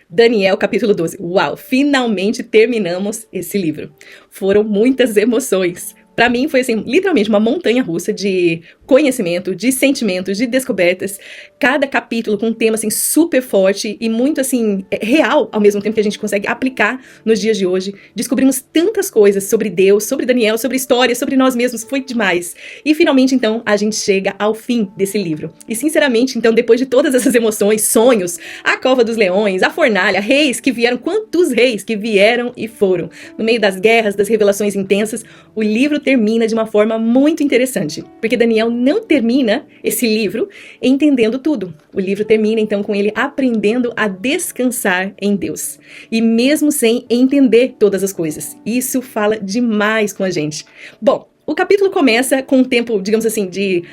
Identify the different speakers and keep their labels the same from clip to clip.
Speaker 1: Daniel, capítulo 12. Uau, finalmente terminamos esse livro. Foram muitas emoções. Pra mim foi, assim, literalmente uma montanha-russa de conhecimento, de sentimentos, de descobertas. Cada capítulo com um tema, assim, super forte e muito, assim, real, ao mesmo tempo que a gente consegue aplicar nos dias de hoje. Descobrimos tantas coisas sobre Deus, sobre Daniel, sobre história, sobre nós mesmos. Foi demais. E, finalmente, então, a gente chega ao fim desse livro. E, sinceramente, então, depois de todas essas emoções, sonhos, a cova dos leões, a fornalha, reis que vieram, quantos reis que vieram e foram. No meio das guerras, das revelações intensas, o livro termina de uma forma muito interessante, porque Daniel não termina esse livro entendendo tudo. O livro termina então com ele aprendendo a descansar em Deus, e mesmo sem entender todas as coisas. Isso fala demais com a gente. Bom, o capítulo começa com um tempo, digamos assim, de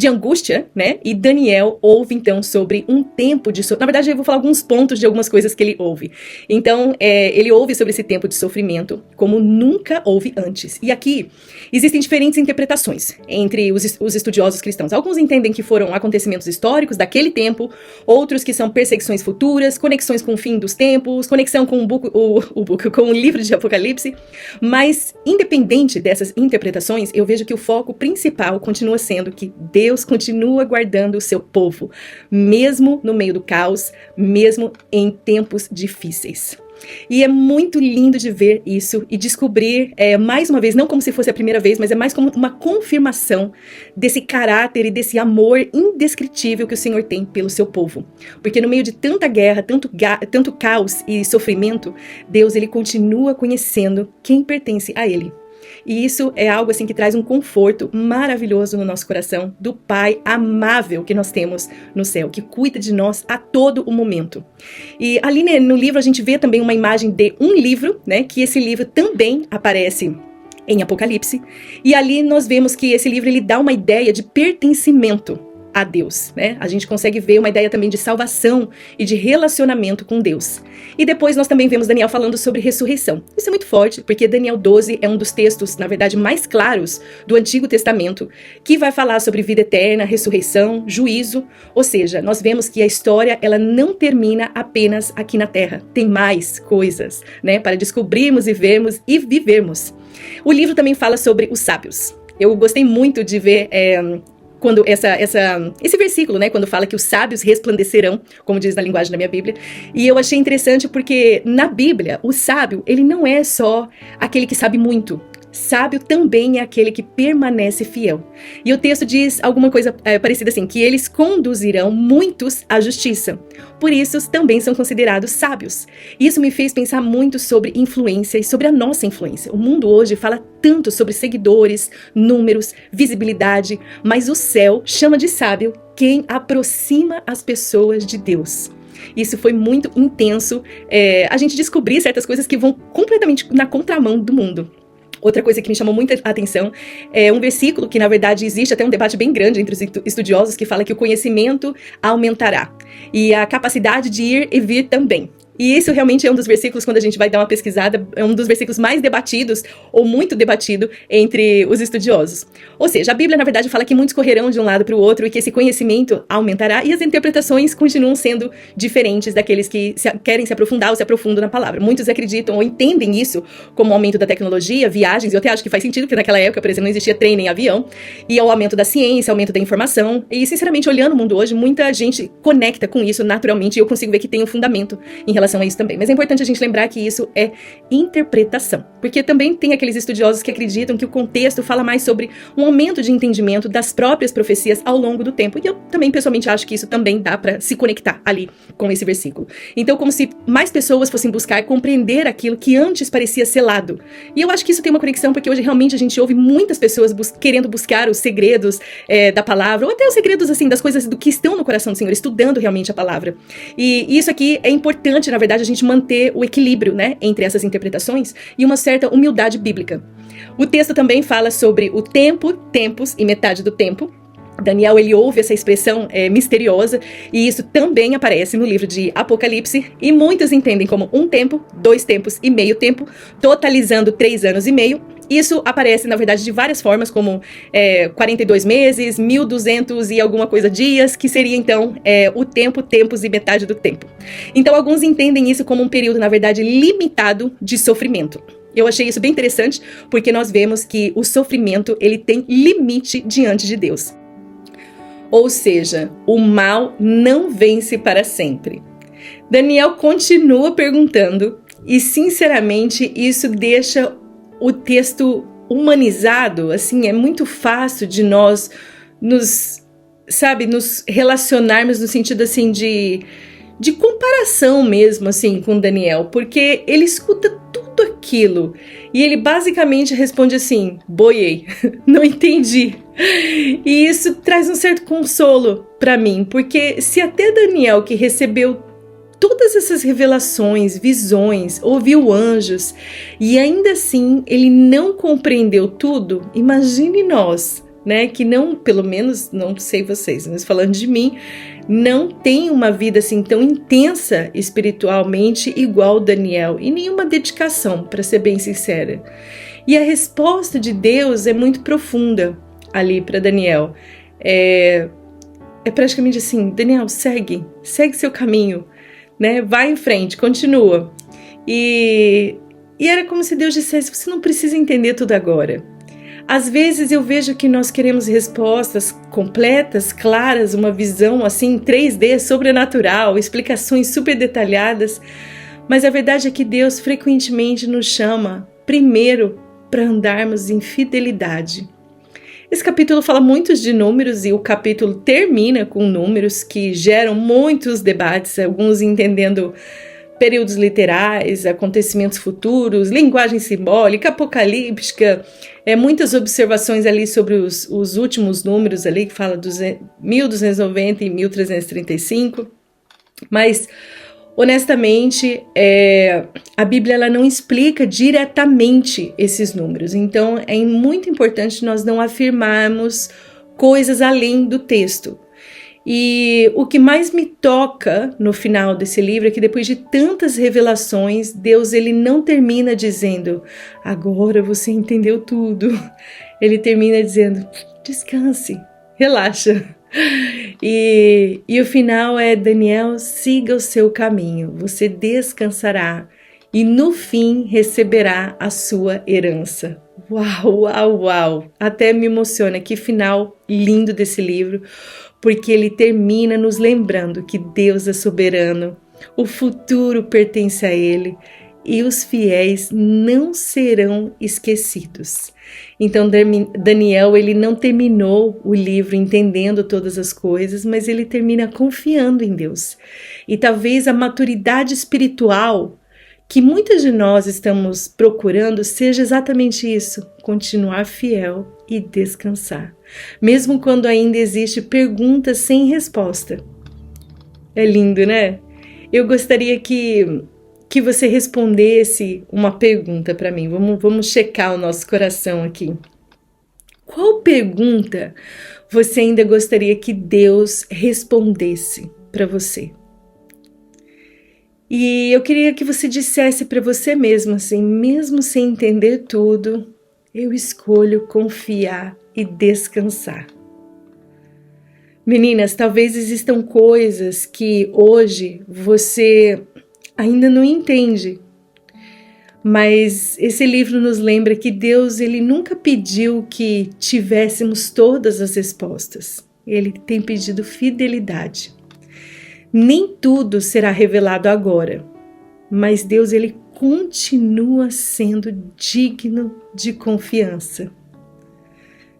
Speaker 1: angústia, né? E Daniel ouve, então, sobre um tempo de sofrimento. Na verdade, eu vou falar alguns pontos de algumas coisas que ele ouve. Então, ele ouve sobre esse tempo de sofrimento como nunca houve antes. E aqui, existem diferentes interpretações entre os estudiosos cristãos. Alguns entendem que foram acontecimentos históricos daquele tempo, outros que são perseguições futuras, conexões com o fim dos tempos, conexão com com o livro de Apocalipse. Mas, independente dessas interpretações, eu vejo que o foco principal continua sendo que Deus continua guardando o seu povo, mesmo no meio do caos, mesmo em tempos difíceis. E é muito lindo de ver isso e descobrir, mais uma vez, não como se fosse a primeira vez, mas é mais como uma confirmação desse caráter e desse amor indescritível que o Senhor tem pelo seu povo. Porque no meio de tanta guerra, tanto caos e sofrimento, Deus ele continua conhecendo quem pertence a Ele. E isso é algo assim que traz um conforto maravilhoso no nosso coração, do Pai amável que nós temos no céu, que cuida de nós a todo o momento. E ali no livro a gente vê também uma imagem de um livro, né, que esse livro também aparece em Apocalipse, e ali nós vemos que esse livro ele dá uma ideia de pertencimento a Deus, né? A gente consegue ver uma ideia também de salvação e de relacionamento com Deus. E depois nós também vemos Daniel falando sobre ressurreição. Isso é muito forte, porque Daniel 12 é um dos textos, na verdade, mais claros do Antigo Testamento, que vai falar sobre vida eterna, ressurreição, juízo. Ou seja, nós vemos que a história, ela não termina apenas aqui na Terra. Tem mais coisas, né? Para descobrirmos e vermos e vivermos. O livro também fala sobre os sábios. Eu gostei muito de ver quando esse versículo, né, quando fala que os sábios resplandecerão, como diz na linguagem da minha Bíblia, e eu achei interessante porque na Bíblia, o sábio, ele não é só aquele que sabe muito. Sábio também é aquele que permanece fiel. E o texto diz alguma coisa parecida assim, que eles conduzirão muitos à justiça. Por isso, também são considerados sábios. Isso me fez pensar muito sobre influência e sobre a nossa influência. O mundo hoje fala tanto sobre seguidores, números, visibilidade, mas o céu chama de sábio quem aproxima as pessoas de Deus. Isso foi muito intenso, a gente descobrir certas coisas que vão completamente na contramão do mundo. Outra coisa que me chamou muita atenção é um versículo que, na verdade, existe até um debate bem grande entre os estudiosos que fala que o conhecimento aumentará e a capacidade de ir e vir também. E isso realmente é um dos versículos, quando a gente vai dar uma pesquisada, é um dos versículos mais debatidos, ou muito debatido, entre os estudiosos. Ou seja, a Bíblia, na verdade, fala que muitos correrão de um lado para o outro e que esse conhecimento aumentará, e as interpretações continuam sendo diferentes daqueles que querem se aprofundar ou se aprofundam na palavra. Muitos acreditam ou entendem isso como o aumento da tecnologia, viagens, e eu até acho que faz sentido, porque naquela época, por exemplo, não existia treino em avião, e o aumento da ciência, aumento da informação, e sinceramente, olhando o mundo hoje, muita gente conecta com isso naturalmente, e eu consigo ver que tem um fundamento em relação a isso também. Mas é importante a gente lembrar que isso é interpretação, porque também tem aqueles estudiosos que acreditam que o contexto fala mais sobre um aumento de entendimento das próprias profecias ao longo do tempo, e eu também pessoalmente acho que isso também dá para se conectar ali com esse versículo. Então, como se mais pessoas fossem buscar compreender aquilo que antes parecia selado. E eu acho que isso tem uma conexão, porque hoje realmente a gente ouve muitas pessoas querendo buscar os segredos da palavra, ou até os segredos assim das coisas do que estão no coração do Senhor, estudando realmente a palavra. E isso aqui é importante, na verdade, a gente manter o equilíbrio, né, entre essas interpretações e uma certa humildade bíblica. O texto também fala sobre o tempo, tempos e metade do tempo. Daniel, ele ouve essa expressão misteriosa, e isso também aparece no livro de Apocalipse, e muitos entendem como 1 tempo, 2 tempos e meio tempo, totalizando 3 anos e meio. Isso aparece, na verdade, de várias formas, como 42 meses, 1.200 e alguma coisa dias, que seria, então, o tempo, tempos e metade do tempo. Então, alguns entendem isso como um período, na verdade, limitado de sofrimento. Eu achei isso bem interessante, porque nós vemos que o sofrimento, ele tem limite diante de Deus. Ou seja, o mal não vence para sempre. Daniel continua perguntando, e sinceramente isso deixa o texto humanizado. Assim, é muito fácil de nós nos relacionarmos no sentido assim de comparação mesmo assim com Daniel, porque ele escuta tudo aquilo e ele basicamente responde assim: boiei, não entendi. E isso traz um certo consolo para mim, porque se até Daniel, que recebeu todas essas revelações, visões, ouviu anjos, e ainda assim ele não compreendeu tudo, imagine nós, né, que não, pelo menos, não sei vocês, mas falando de mim, não tem uma vida assim tão intensa espiritualmente igual Daniel, e nenhuma dedicação, para ser bem sincera. E a resposta de Deus é muito profunda ali para Daniel. É praticamente assim: Daniel, segue seu caminho, né? Vai em frente, continua. E era como se Deus dissesse: você não precisa entender tudo agora. Às vezes eu vejo que nós queremos respostas completas, claras, uma visão assim 3D, sobrenatural, explicações super detalhadas, mas a verdade é que Deus frequentemente nos chama primeiro para andarmos em fidelidade. Esse capítulo fala muito de números e o capítulo termina com números que geram muitos debates, alguns entendendo períodos literais, acontecimentos futuros, linguagem simbólica, apocalíptica, muitas observações ali sobre os últimos números ali, que fala 1290 e 1335, mas honestamente, a Bíblia ela não explica diretamente esses números, então é muito importante nós não afirmarmos coisas além do texto. E o que mais me toca no final desse livro é que depois de tantas revelações, Deus ele não termina dizendo: agora você entendeu tudo. Ele termina dizendo: descanse, relaxa. E o final é: Daniel, siga o seu caminho, você descansará e no fim receberá a sua herança. Uau, uau, uau! Até me emociona, que final lindo desse livro, porque ele termina nos lembrando que Deus é soberano, o futuro pertence a Ele e os fiéis não serão esquecidos. Então Daniel ele não terminou o livro entendendo todas as coisas, mas ele termina confiando em Deus. E talvez a maturidade espiritual que muitas de nós estamos procurando seja exatamente isso: continuar fiel e descansar, mesmo quando ainda existe perguntas sem resposta. É lindo, né? Eu gostaria que você respondesse uma pergunta para mim. Vamos checar o nosso coração aqui. Qual pergunta você ainda gostaria que Deus respondesse para você? E eu queria que você dissesse para você mesmo assim: mesmo sem entender tudo, eu escolho confiar e descansar. Meninas, talvez existam coisas que hoje você ainda não entende, mas esse livro nos lembra que Deus ele nunca pediu que tivéssemos todas as respostas. Ele tem pedido fidelidade. Nem tudo será revelado agora, mas Deus ele continua sendo digno de confiança.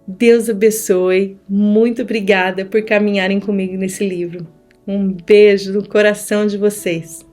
Speaker 1: Deus abençoe. Muito obrigada por caminharem comigo nesse livro. Um beijo no coração de vocês.